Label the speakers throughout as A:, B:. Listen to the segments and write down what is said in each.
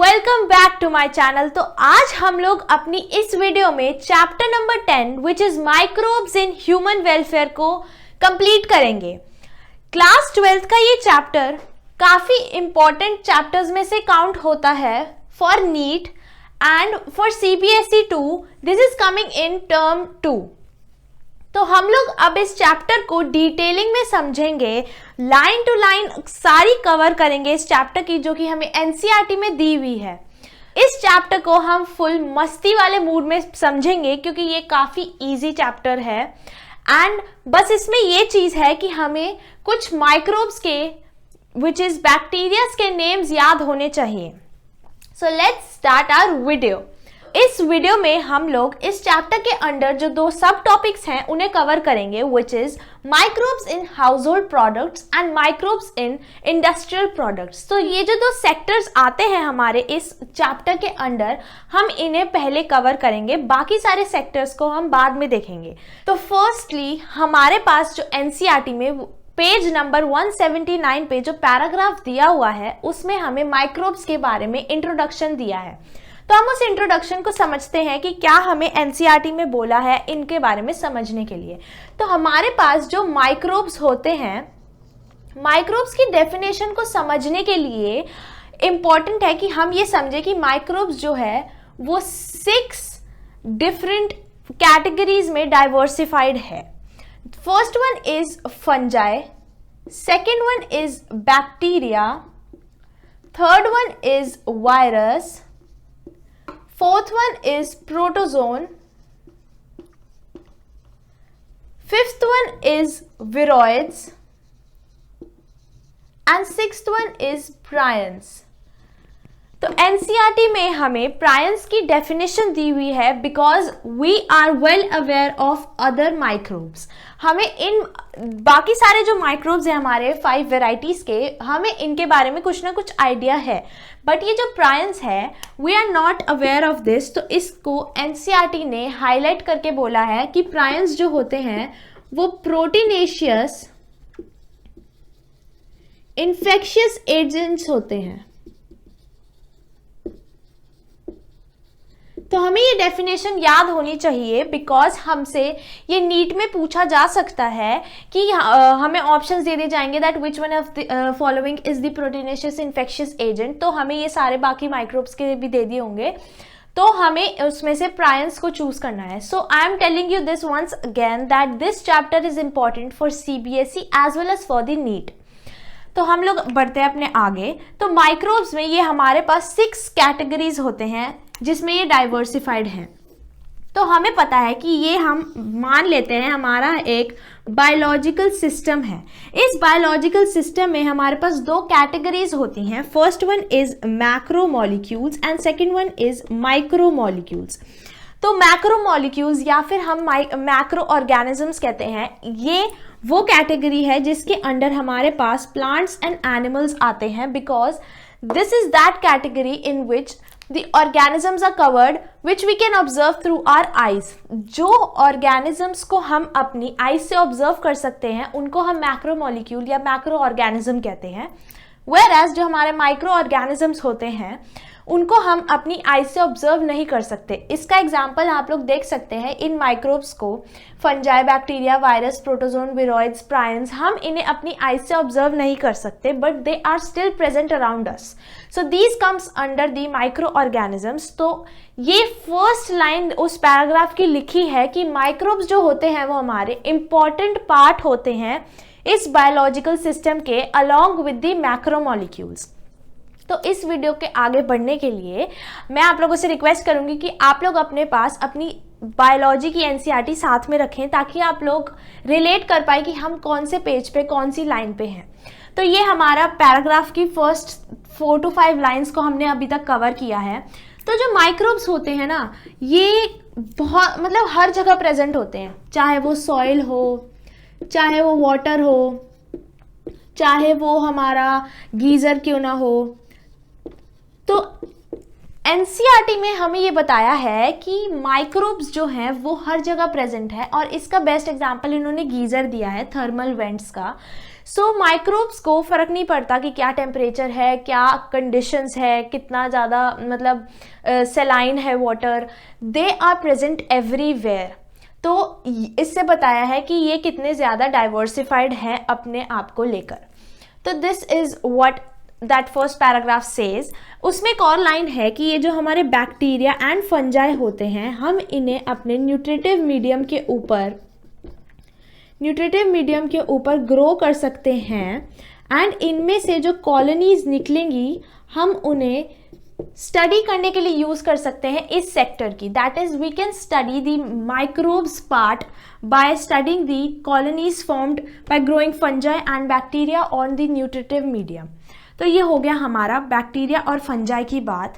A: Welcome back to my channel. तो आज हम लोग अपनी इस वीडियो में chapter number 10 which is microbes in human welfare को कंप्लीट करेंगे। क्लास 12th का ये चैप्टर काफी इंपॉर्टेंट चैप्टर्स में से काउंट होता है for neat and for CBSE 2 this is coming in term 2। तो हम लोग अब इस चैप्टर को डिटेलिंग में समझेंगे, लाइन टू लाइन सारी कवर करेंगे इस चैप्टर की जो कि हमें एनसीईआरटी में दी हुई है। इस चैप्टर को हम फुल मस्ती वाले मूड में समझेंगे क्योंकि ये काफी इजी चैप्टर है एंड बस इसमें ये चीज है कि हमें कुछ माइक्रोब्स के विच इज बैक्टीरियाज के नेम्स याद होने चाहिए। So let's start our video. इस वीडियो में हम लोग इस चैप्टर के अंडर जो दो सब टॉपिक्स हैं उन्हें कवर करेंगे विच is microbes in household products and microbes in industrial products. तो ये जो दो सेक्टर्स आते हैं हमारे इस चैप्टर के अंडर हम इन्हें पहले कवर करेंगे, बाकी सारे सेक्टर्स को हम बाद में देखेंगे। तो फर्स्टली हमारे पास जो एनसीईआरटी में पेज नंबर 179 पे जो पैराग्राफ दिया हुआ है उसमें हमें माइक्रोब्स के बारे में इंट्रोडक्शन दिया है। तो हम उस इंट्रोडक्शन को समझते हैं कि क्या हमें एनसीईआरटी में बोला है इनके बारे में समझने के लिए। तो हमारे पास जो माइक्रोब्स होते हैं, माइक्रोब्स की डेफिनेशन को समझने के लिए इंपॉर्टेंट है कि हम ये समझे कि माइक्रोब्स जो है वो 6 डिफरेंट कैटेगरीज में डाइवर्सिफाइड है। First one is fungi, second one is bacteria, third one is virus, fourth one is protozoan, fifth one is viroids and sixth one is prions। तो एनसीईआरटी में हमें प्रायंस की definition दी हुई है because we are well aware of other microbes. हमें इन बाकी सारे जो माइक्रोब्स हैं हमारे 5 वेराइटीज के, हमें इनके बारे में कुछ ना कुछ आइडिया है, बट ये जो प्रायंस है we are not aware of this. तो इसको एनसीईआरटी ने हाईलाइट करके बोला है कि प्रायंस जो होते हैं वो प्रोटीनेशियस इन्फेक्शियस एजेंट्स होते हैं। तो हमें ये डेफिनेशन याद होनी चाहिए बिकॉज हमसे ये नीट में पूछा जा सकता है कि हमें ऑप्शंस दे दिए जाएंगे that which one of the following is the proteinaceous infectious agent. तो हमें ये सारे बाकी माइक्रोब्स के भी दे दिए होंगे, तो हमें उसमें से प्रायंस को चूज करना है। So I am telling you this once again that this chapter is important for CBSE as well as for the NEET. तो हम लोग बढ़ते हैं अपने आगे। तो माइक्रोब्स में ये हमारे पास 6 कैटेगरीज होते हैं जिसमें ये डाइवर्सिफाइड है। तो हमें पता है कि ये हम मान लेते हैं हमारा एक बायोलॉजिकल सिस्टम है। इस बायोलॉजिकल सिस्टम में हमारे पास 2 कैटेगरीज होती हैं। First one is macromolecules and second one is micromolecules. तो मैक्रोमोलिक्यूल्स या फिर हम मैक्रो ऑर्गेनिजम्स कहते हैं, ये वो कैटेगरी है जिसके अंडर हमारे पास प्लांट्स एंड एनिमल्स आते हैं because this is that category in which the organisms are covered which we can observe through our eyes। जो organisms को हम अपनी eyes से observe कर सकते हैं उनको हम मैक्रोमोलिक्यूल या मैक्रो ऑर्गेनिज्म कहते हैं, whereas जो हमारे माइक्रो ऑर्गेनिजम्स होते हैं उनको हम अपनी आइज से ऑब्जर्व नहीं कर सकते। इसका एग्जाम्पल आप लोग देख सकते हैं इन माइक्रोब्स को, fungi, bacteria, virus, protozoan, viroids, prions, हम इन्हें अपनी आइज से ऑब्जर्व नहीं कर सकते but they are still present around us. So these comes under the microorganisms. तो ये फर्स्ट लाइन उस पैराग्राफ की लिखी है कि माइक्रोब्स जो होते हैं वो हमारे इंपॉर्टेंट पार्ट होते हैं इस बायोलॉजिकल सिस्टम के अलॉन्ग विद दी मैक्रोमोलिक्यूल्स। तो इस वीडियो के आगे बढ़ने के लिए मैं आप लोगों से रिक्वेस्ट करूंगी कि आप लोग अपने पास अपनी बायोलॉजी की एनसीईआरटी साथ में रखें ताकि आप लोग रिलेट कर पाए कि हम कौन से पेज पे कौन सी लाइन पे हैं। तो ये हमारा पैराग्राफ की फर्स्ट 4 to 5 लाइंस को हमने अभी तक कवर किया है। तो जो माइक्रोब्स होते हैं ना, ये बहुत मतलब हर जगह प्रेजेंट होते हैं, चाहे वो सॉइल हो, चाहे वो वाटर हो, चाहे वो हमारा गीजर क्यों ना हो। तो एनसीईआरटी में हमें ये बताया है कि माइक्रोब्स जो हैं वो हर जगह प्रेजेंट है, और इसका बेस्ट एग्जांपल इन्होंने गीजर दिया है थर्मल वेंट्स का। सो माइक्रोब्स को फर्क नहीं पड़ता कि क्या टेम्परेचर है, क्या कंडीशंस है, कितना ज़्यादा मतलब सेलाइन है water, they are present everywhere. तो इससे बताया है कि ये कितने ज़्यादा डाइवर्सिफाइड है अपने आप को लेकर। तो this is what that first paragraph says. उसमें एक और लाइन है कि ये जो हमारे बैक्टीरिया एंड फंजाई होते हैं, हम इन्हें अपने न्यूट्रिटिव मीडियम के ऊपर ग्रो कर सकते हैं, एंड इनमें से जो कॉलोनीज निकलेंगी हम उन्हें स्टडी करने के लिए यूज कर सकते हैं इस सेक्टर की। That is we can study the microbes part by studying the colonies formed by growing fungi and bacteria on the nutritive medium. तो ये हो गया हमारा बैक्टीरिया और फंजाई की बात।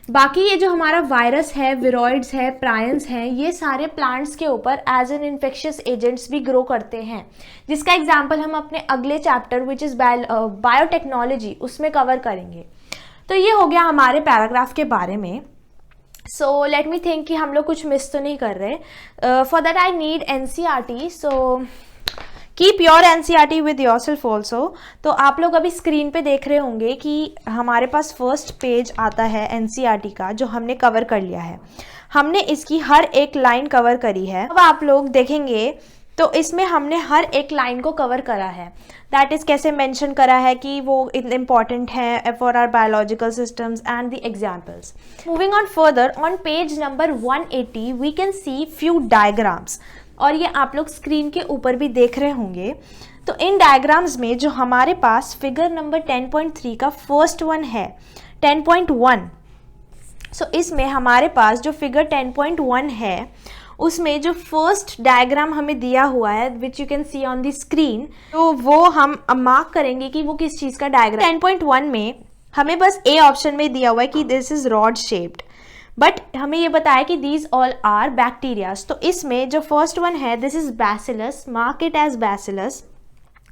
A: बाकी ये जो हमारा वायरस है, विरोइड्स है, प्रायंस हैं, ये सारे प्लांट्स के ऊपर एज एन इन्फेक्शियस एजेंट्स भी ग्रो करते हैं, जिसका एग्जाम्पल हम अपने अगले चैप्टर विच इज़ बायोटेक्नोलॉजी उसमें कवर करेंगे। तो ये हो गया हमारे पैराग्राफ के बारे में। सो लेट मी थिंक कि हम लोग कुछ मिस तो नहीं कर रहे। For that I need NCERT, so keep your NCERT with yourself also. तो आप लोग अभी स्क्रीन पे देख रहे होंगे कि हमारे पास फर्स्ट पेज आता है एनसीईआरटी का, जो हमने कवर कर लिया है। हमने इसकी हर एक लाइन कवर करी है। अब आप लोग देखेंगे तो इसमें हमने हर एक लाइन को कवर करा है। दैट इज कैसे मेंशन करा है कि वो इम्पॉर्टेंट है for our biological systems and the examples. Moving on further, on page number 180 we can see few diagrams, और ये आप लोग स्क्रीन के ऊपर भी देख रहे होंगे। तो इन डायग्राम्स में जो हमारे पास फिगर नंबर 10.3 का फर्स्ट वन है 10.1, सो इसमें हमारे पास जो फिगर 10.1 है उसमें जो फर्स्ट डायग्राम हमें दिया हुआ है which you can see on the screen, तो वो हम मार्क करेंगे कि वो किस चीज़ का डायग्राम। 10.1 में हमें बस ए ऑप्शन में दिया हुआ है कि this is rod shaped, but हमें ये बताया कि दीज ऑल आर बैक्टीरियाज। तो इसमें जो फर्स्ट वन है this is bacillus, mark it as bacillus.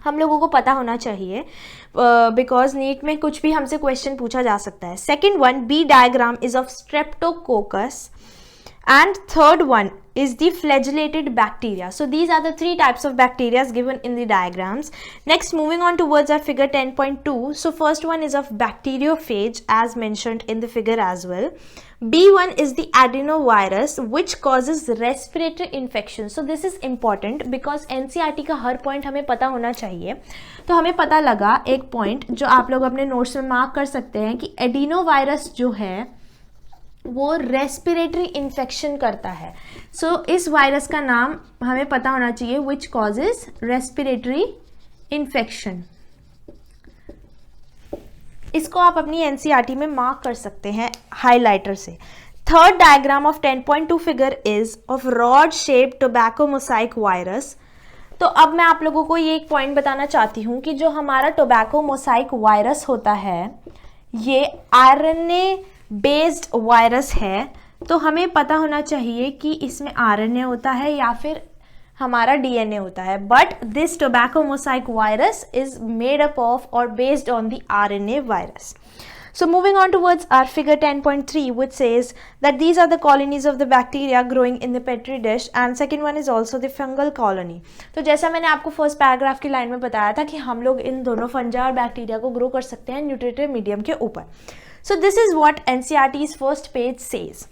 A: हम लोगों को पता होना चाहिए बिकॉज नीट में कुछ भी हमसे क्वेश्चन पूछा जा सकता है। Second one B diagram is of streptococcus, and third one is the flagellated bacteria. So these are the three types of bacteria given in the diagrams. Next, moving on towards our figure 10.2. So first one is of bacteriophage as mentioned in the figure as well. B1 is the adenovirus which causes respiratory infection. So this is important because NCERT का हर point हमें पता होना चाहिए। तो हमें पता लगा एक point जो आप लोग अपने notes में mark कर सकते हैं कि adenovirus जो है वो रेस्पिरेटरी इन्फेक्शन करता है। सो इस वायरस का नाम हमें पता होना चाहिए विच कॉजेज रेस्पिरेटरी इन्फेक्शन। इसको आप अपनी एनसीईआरटी में मार्क कर सकते हैं हाइलाइटर से। Third diagram of 10.2 figure is of rod shape tobacco mosaic virus. तो अब मैं आप लोगों को ये एक पॉइंट बताना चाहती हूँ कि जो हमारा टोबैको मोसाइक वायरस होता है ये आरएनए बेस्ड वायरस है। तो हमें पता होना चाहिए कि इसमें आरएनए होता है या फिर हमारा डीएनए होता है, but this tobacco mosaic virus is made up of और based on the RNA virus. So moving on towards our figure 10.3 which says that these are the colonies of the bacteria growing in the petri dish and second one is also the fungal colony. तो जैसा मैंने आपको first paragraph की line में बताया था कि हम लोग इन दोनों फंजा और बैक्टीरिया को ग्रो कर सकते हैं न्यूट्रिटिव मीडियम के ऊपर। So this is what NCERT's first page says.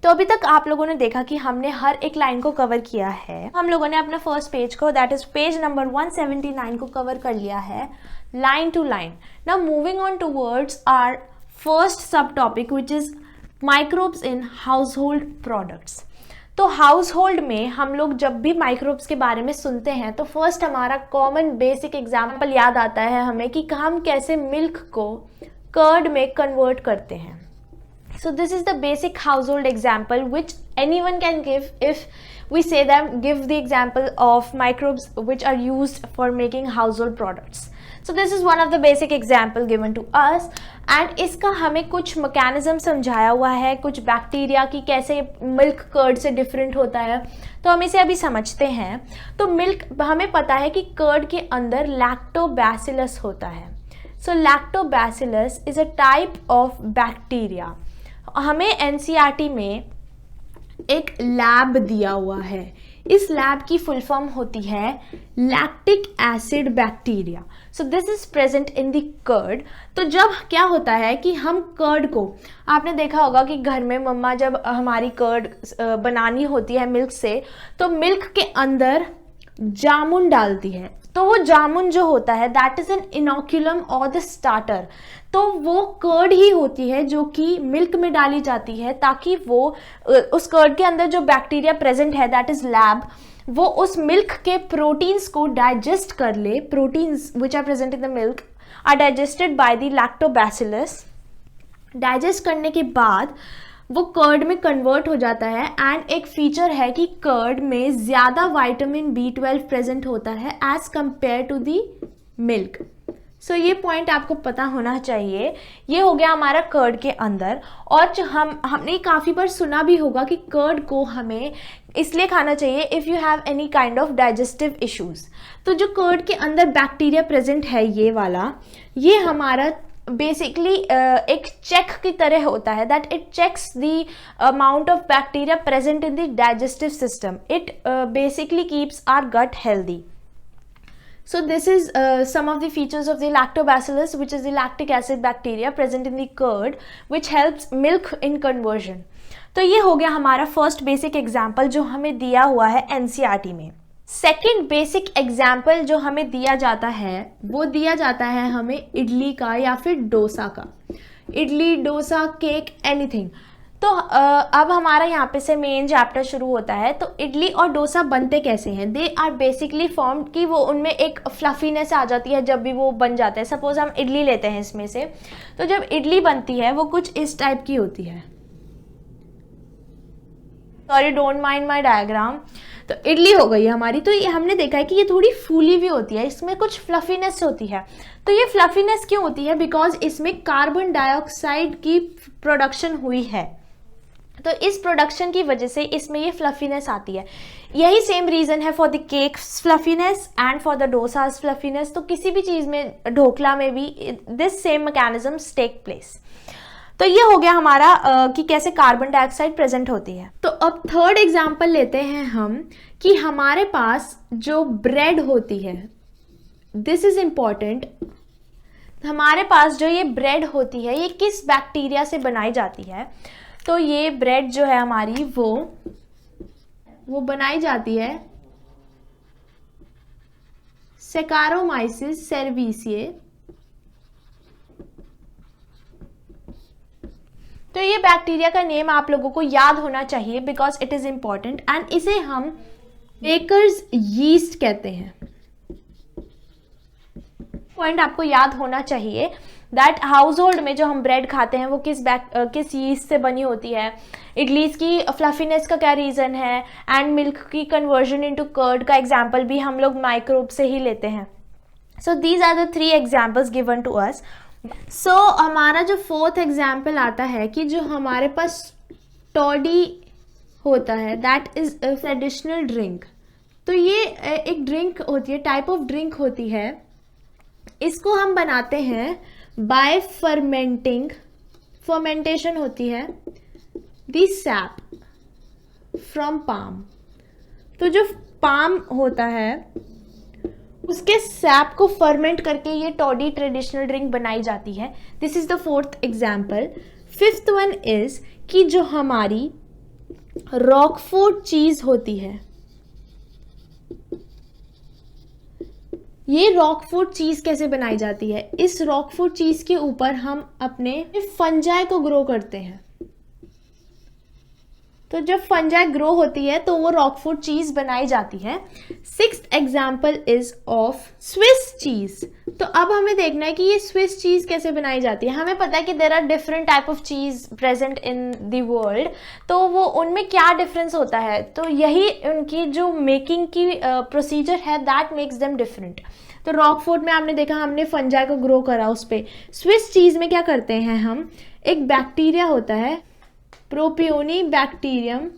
A: तो अभी तक आप लोगों ने देखा कि हमने हर एक लाइन को कवर किया है। हम लोगों ने अपना फर्स्ट पेज को दैट इज पेज नंबर 179 को कवर कर लिया है line to line. Now moving on towards our first subtopic which is microbes in household products. तो हाउसहोल्ड में हम लोग जब भी माइक्रोब्स के बारे में सुनते हैं तो फर्स्ट हमारा कॉमन बेसिक एग्जाम्पल याद आता है हमें कि हम कैसे मिल्क को कर्ड में कन्वर्ट करते हैं। So this is the basic household example which anyone can give if we say them give the example of microbes which are used for making household products. So this is one of the basic example given to us and इसका हमें कुछ mechanism समझाया हुआ है, कुछ bacteria की कैसे milk curd से डिफरेंट होता है। तो हम इसे अभी समझते हैं। तो मिल्क हमें पता है कि कर्ड के अंदर लैक्टोबैसिलस होता है। So lactobacillus is a type of bacteria हमें एनसीईआरटी में एक लैब दिया हुआ है, इस लैब की फुल फॉर्म होती है lactic acid bacteria. So this is present in the curd. तो जब क्या होता है कि हम कर्ड को, आपने देखा होगा कि घर में मम्मा जब हमारी कर्ड बनानी होती है मिल्क से, तो मिल्क के अंदर जामुन डालती है। तो वो जामुन जो होता है दैट इज एन इनोक्यूलम और द स्टार्टर। तो वो कर्ड ही होती है जो कि मिल्क में डाली जाती है ताकि वो उस कर्ड के अंदर जो बैक्टीरिया प्रेजेंट है दैट इज लैब, वो उस मिल्क के प्रोटीन्स को डाइजेस्ट कर ले। Proteins which are present in the milk are digested by the lactobacillus. Digest करने के बाद वो कर्ड में कन्वर्ट हो जाता है। एंड एक फीचर है कि कर्ड में ज़्यादा विटामिन B12 प्रेजेंट होता है as compare to the milk. So ये पॉइंट आपको पता होना चाहिए। ये हो गया हमारा कर्ड के अंदर। और जो हमने काफ़ी बार सुना भी होगा कि कर्ड को हमें इसलिए खाना चाहिए if you have any kind of digestive issues. तो जो कर्ड के अंदर बैक्टीरिया प्रेजेंट है ये वाला, ये हमारा बेसिकली एक चेक की तरह होता है that it checks the amount of bacteria present in the digestive system. It basically keeps our gut healthy. So this is some of the features of the lactobacillus, which is the lactic acid bacteria present in the curd, which helps milk in conversion. तो ये हो गया हमारा first basic example जो हमें दिया हुआ है एनसीईआरटी में. सेकेंड बेसिक एग्जाम्पल जो हमें दिया जाता है वो दिया जाता है हमें इडली का या फिर डोसा का. Idli, dosa, cake, anything. तो अब हमारा यहाँ पे से मेन चैप्टर शुरू होता है. तो इडली और डोसा बनते कैसे हैं? दे आर बेसिकली फॉर्म्ड कि वो उनमें एक फ्लफीनेस आ जाती है जब भी वो बन जाते हैं. सपोज हम इडली लेते हैं इसमें से, तो जब इडली बनती है वो कुछ इस टाइप की होती है. Sorry, don't mind my diagram. तो इडली हो गई हमारी. तो ये हमने देखा है कि ये थोड़ी फूली भी होती है, इसमें कुछ फ्लफीनेस होती है. तो ये फ्लफीनेस क्यों होती है? बिकॉज इसमें कार्बन डाइऑक्साइड की प्रोडक्शन हुई है. तो इस प्रोडक्शन की वजह से इसमें ये फ्लफीनेस आती है. यही सेम रीज़न है for the cakes fluffiness and for the dosas fluffiness. तो किसी भी चीज़ में, ढोकला में भी this same mechanisms take place. तो ये हो गया हमारा कि कैसे कार्बन डाइऑक्साइड प्रेजेंट होती है. तो अब थर्ड एग्जाम्पल लेते हैं हम कि हमारे पास जो ब्रेड होती है, दिस इज इम्पॉर्टेंट. हमारे पास जो ये ब्रेड होती है ये किस बैक्टीरिया से बनाई जाती है? तो ये ब्रेड जो है हमारी वो बनाई जाती है सेकारोमाइसिस सेरेविसिए. तो ये बैक्टीरिया का नेम आप लोगों को याद होना चाहिए because it is important. And इसे हम बेकर्स यीस्ट कहते हैं. पॉइंट आपको याद होना चाहिए दैट हाउस होल्ड में जो हम ब्रेड खाते हैं वो किस यीस्ट से बनी होती है. इडलीज की फ्लफीनेस का क्या रीज़न है, एंड मिल्क की कन्वर्जन इनटू कर्ड का एग्जाम्पल भी हम लोग माइक्रोब से ही लेते हैं. So these are the 3 examples given to us. So हमारा जो फोर्थ एग्जाम्पल आता है कि जो हमारे पास टॉडी होता है that is a traditional drink. तो ये एक ड्रिंक होती है, टाइप ऑफ ड्रिंक होती है. इसको हम बनाते हैं बाय फर्मेंटिंग. फर्मेंटेशन होती है दी सैप फ्रॉम पाम. तो जो पाम होता है उसके सैप को फर्मेंट करके ये टॉडी ट्रेडिशनल ड्रिंक बनाई जाती है. This is the fourth example. Fifth one is कि जो हमारी रॉकफोर्ट चीज होती है, ये रॉकफोर्ट चीज कैसे बनाई जाती है? इस रॉकफोर्ट चीज के ऊपर हम अपने फंजाई को ग्रो करते हैं. तो जब फंजाई ग्रो होती है तो वो रॉकफोर्ट चीज बनाई जाती है. Sixth example is of Swiss cheese. तो अब हमें देखना है कि ये स्विस चीज कैसे बनाई जाती है. हमें पता है कि there are different type of चीज प्रेजेंट इन द वर्ल्ड. तो वो उनमें क्या डिफरेंस होता है? तो यही उनकी जो मेकिंग की प्रोसीजर है दैट मेक्स देम डिफरेंट. तो रॉकफोर्ट में आपने देखा हमने फंजाई को ग्रो करा उस पर. स्विस चीज में क्या करते हैं हम, एक बैक्टीरिया होता है प्रोपियोनी बैक्टीरियम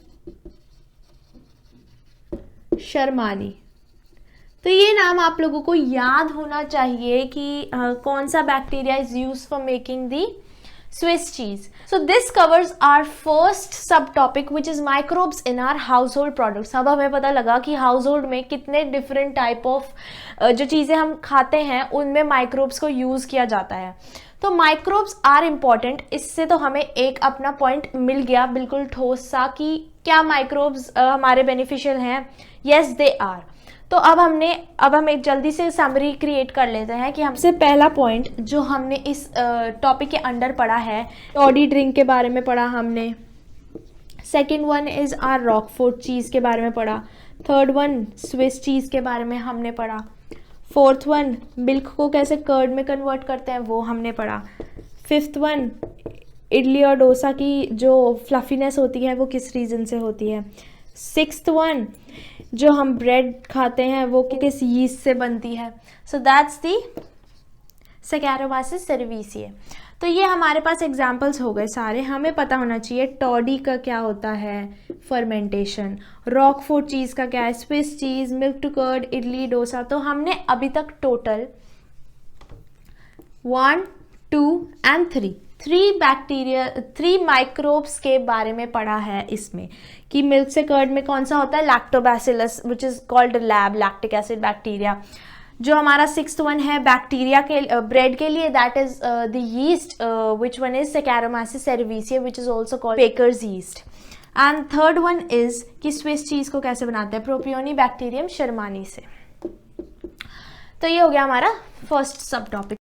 A: शर्मानी. तो ये नाम आप लोगों को याद होना चाहिए कि कौन सा bacteria is use for making the Swiss cheese. So this covers our first subtopic which is microbes in our household products. अब हमें पता लगा कि household में कितने different type of जो चीज़ें हम खाते हैं उनमें microbes को use किया जाता है. तो माइक्रोब्स आर इम्पॉर्टेंट. इससे तो हमें एक अपना पॉइंट मिल गया बिल्कुल ठोस सा कि क्या माइक्रोब्स हमारे बेनिफिशियल हैं. Yes they are. तो अब हम एक जल्दी से समरी क्रिएट कर लेते हैं कि हमसे पहला पॉइंट जो हमने इस टॉपिक के अंडर पढ़ा है, टॉडी ड्रिंक के बारे में पढ़ा हमने. Second one is are Roquefort cheese के बारे में पढ़ा. थर्ड वन स्विस चीज़ के बारे में हमने पढ़ा. फोर्थ वन मिल्क को कैसे कर्ड में कन्वर्ट करते हैं वो हमने पढ़ा. फिफ्थ वन इडली और डोसा की जो फ्लफीनेस होती है वो किस रीज़न से होती है. सिक्स्थ वन जो हम ब्रेड खाते हैं वो किस यीस्ट से बनती है. So that's the Saccharomyces cerevisiae. तो ये हमारे पास एग्जाम्पल्स हो गए सारे. हमें पता होना चाहिए टॉडी का क्या होता है, फर्मेंटेशन. रॉकफोर्ट चीज़ का क्या है, Swiss cheese, milk to curd, idli dosa. तो हमने अभी तक टोटल 1, 2 and 3 माइक्रोब्स के बारे में पढ़ा है इसमें कि मिल्क से कर्ड में कौन सा होता है, Lactobacillus which is called LAB lactic acid bacteria. जो हमारा सिक्स्थ वन है बैक्टीरिया के ब्रेड के लिए, that is the yeast which one is Saccharomyces cerevisiae which is also called baker's yeast. And third one is कि Swiss cheese को कैसे बनाते हैं, प्रोपियोनी बैक्टीरियम शर्मानी से. तो ये हो गया हमारा फर्स्ट सब टॉपिक.